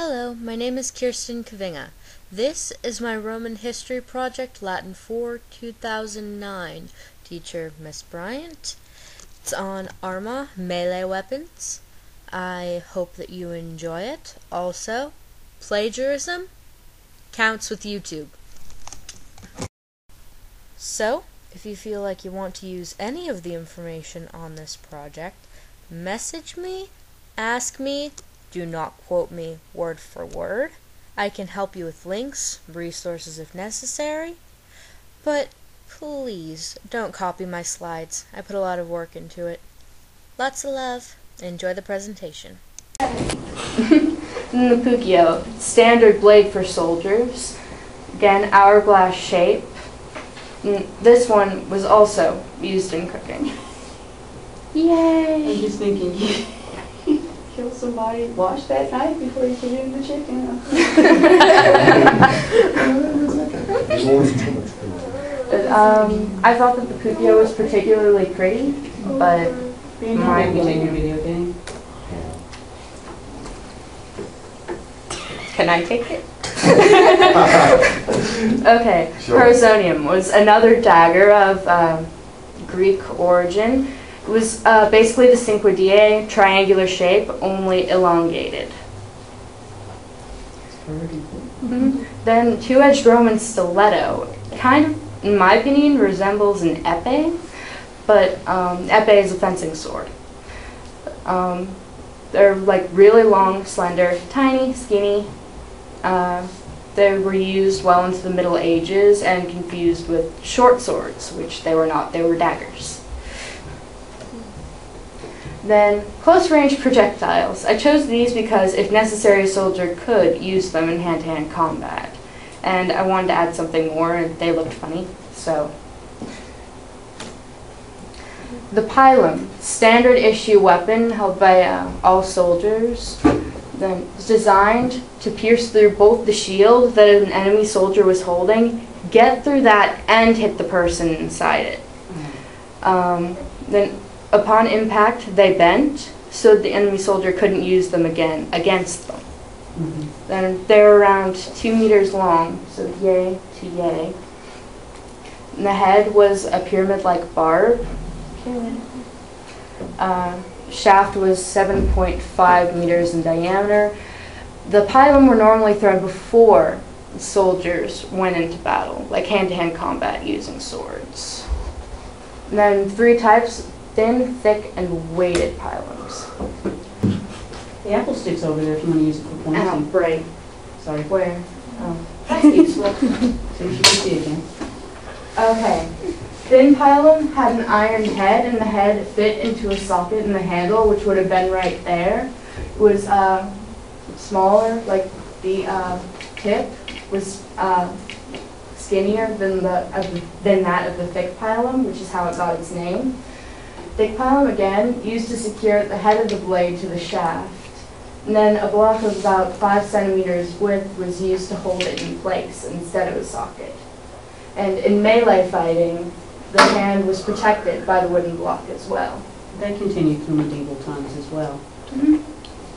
Hello, my name is Kirsten Kavinga. This is my Roman History project, Latin 4, 2009. Teacher, Miss Bryant. It's on Arma, melee weapons. I hope that you enjoy it. Also, plagiarism counts with YouTube. So, if you feel like you want to use any of the information on this project, message me, ask me. Do not quote me word for word. I can help you with links, resources if necessary, but please don't copy my slides. I put a lot of work into it. Lots of love. Enjoy the presentation. The Puccio, standard blade for soldiers. Again, hourglass shape. This one was also used in cooking. Yay! I'm just thinking, kill somebody, wash that knife before you put it in the chicken. I thought that the Puccio was particularly pretty, but My video game. can I take it? Okay, Sure. Prosonium was another dagger of Greek origin. It was basically the Cinque Die, triangular shape, only elongated. Then two-edged Roman stiletto, kind of, in my opinion, resembles an epee, but epee is a fencing sword. They're like really long, slender, tiny, skinny. They were used well into the Middle Ages and confused with short swords, which they were not, they were daggers. Then, close-range projectiles. I chose these because, if necessary, a soldier could use them in hand-to-hand combat. And I wanted to add something more, and they looked funny, so. The pilum, standard issue weapon held by all soldiers. Then, was designed to pierce through both the shield that an enemy soldier was holding, get through that, and hit the person inside it. Then, upon impact, they bent, so the enemy soldier couldn't use them again against them. Then they were around 2 meters long, so yay to yay. And the head was a pyramid-like barb. Shaft was 7.5 meters in diameter. The pilum were normally thrown before soldiers went into battle, like hand-to-hand combat using swords. And then 3 types: thin, thick, and weighted pilums. The apple stick's over there if you want to use it for pointing. Ow, right. Sorry. Where? Oh, that's useful. So you should see it again. Okay. Thin pilum had an iron head, and the head fit into a socket in the handle, which would have been right there. It was smaller, like the tip was skinnier than that of the thick pilum, which is how it got its name. Thick pilum, again, used to secure the head of the blade to the shaft. And then a block of about 5 centimeters width was used to hold it in place instead of a socket. And in melee fighting, the hand was protected by the wooden block as well. That continued through medieval times as well,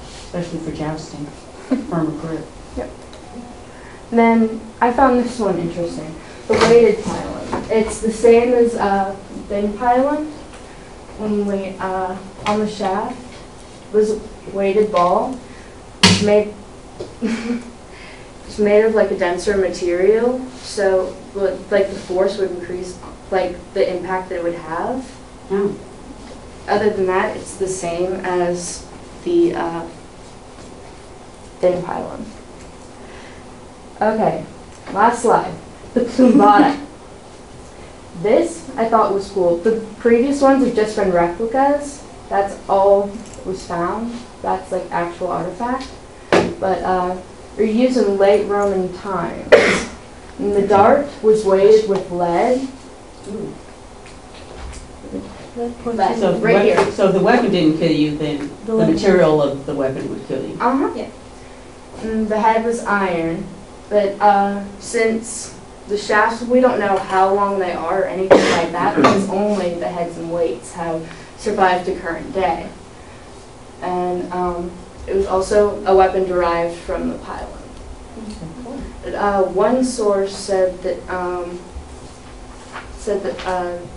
especially for jousting, firmer grip. Yep. And then I found this one interesting, the weighted pilum. It's the same as thin pilum, only on the shaft was a weighted ball. It's made it's made of like a denser material, so like the force would increase, like the impact that it would have. Oh. Other than that, it's the same as the thin pilum. Okay, last slide. The plumbata. This I thought was cool. The previous ones have just been replicas. That's all was found. That's like actual artifact. But they're used in late Roman times. And the dart was weighted with lead. So, right here. So if the weapon didn't kill you, then the material of the weapon would kill you. Yeah. And the head was iron. But since the shafts, we don't know how long they are or anything like that, because only the heads and weights have survived to current day. And it was was also a weapon derived from the pylon. One source said that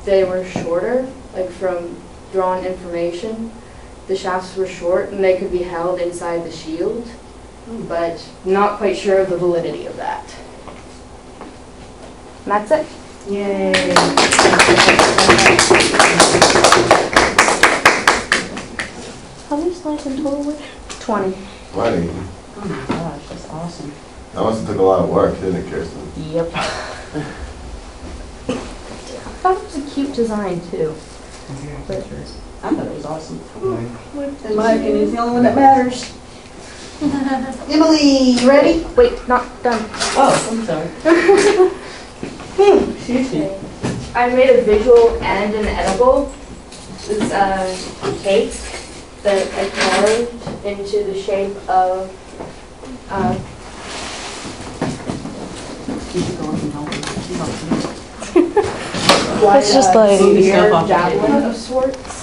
they were shorter, like from drawn information. The shafts were short and they could be held inside the shield, but not quite sure of the validity of that. And that's it. Yay. How many slides in total? 20. 20. Oh my gosh, that's awesome. That must have took a lot of work, didn't it, Kirsten? Yep. I thought it was a cute design too. I thought it was awesome. In my opinion, it's the only one that matters. Emily, you ready? Wait, not done. Oh, I'm sorry. Excuse me. I made a visual and an edible. It's a cake that I carved into the shape of You should go up and help her. She's awesome. It's just like- severe javelin of sorts.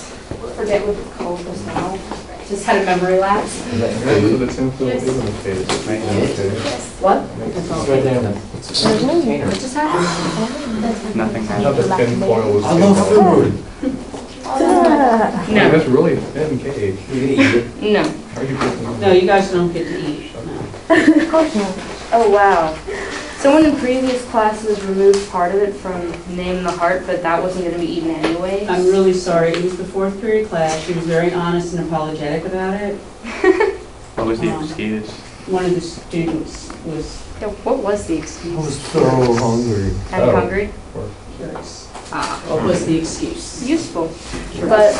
Forget what it's called just now. Just had a memory lapse. So that's in the What? That's all. It's right there. What just happened? Nothing. No, the tin foil was. I love food. No. That's really thin cake. No. How are you putting No, you guys don't get to eat. No. Of course not. Oh, wow. Someone in previous classes removed part of it from Name the Heart, but that wasn't going to be eaten anyways. I'm really sorry. It was the 4th period class. She was very honest and apologetic about it. What was the excuse? One of the students was Yeah, what was the excuse? so hungry. I'm hungry. curious. Ah, What was the excuse? useful. But,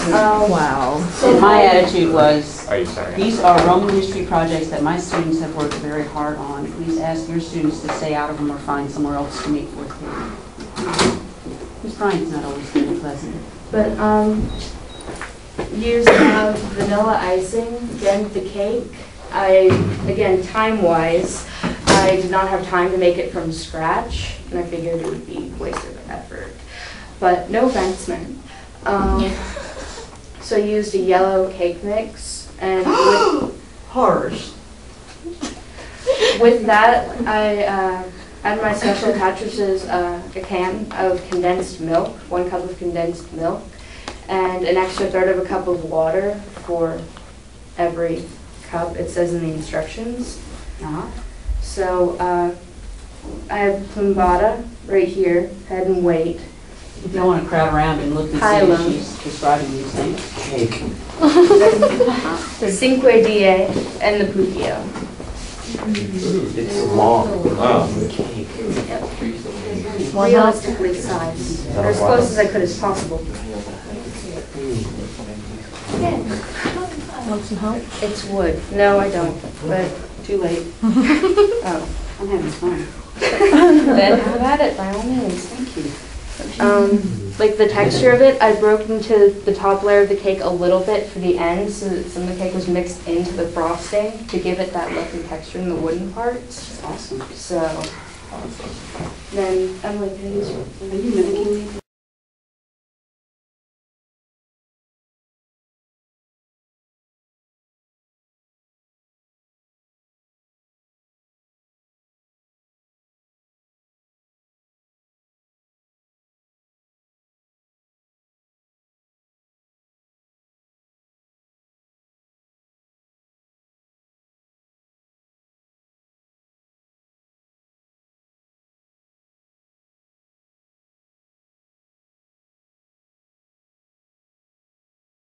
Wow. And my attitude was, Are you sorry? these are Roman history projects that my students have worked very hard on. Please ask your students to stay out of them or find somewhere else to meet 4th period. Miss Bryant's not always very pleasant. but, used vanilla icing, again, the cake. Again, time-wise, I did not have time to make it from scratch, and I figured it would be a waste of effort. But no offense meant. So I used a yellow cake mix, and Harsh. with that, I added my special attachments a can of condensed milk, 1 cup of condensed milk, and an extra third of a cup of water for every cup. It says in the instructions. Uh-huh. So I have plumbata right here, head and weight. You don't want to crowd around and look and see Pylon. if she's describing these things. Cinque Die, and the Puccio. It's long. Wow. Realistically sized, or as close as I could as possible. Want some help? It's wood. No, I don't, but Too late. oh. I'm having fun. Then have at it, by all means. Thank you. Like the texture of it, I broke into the top layer of the cake a little bit for the end, so that some of the cake was mixed into the frosting to give it that look and texture in the wooden parts. Awesome. So, then, Emily, can I use your? Are you mimicking me?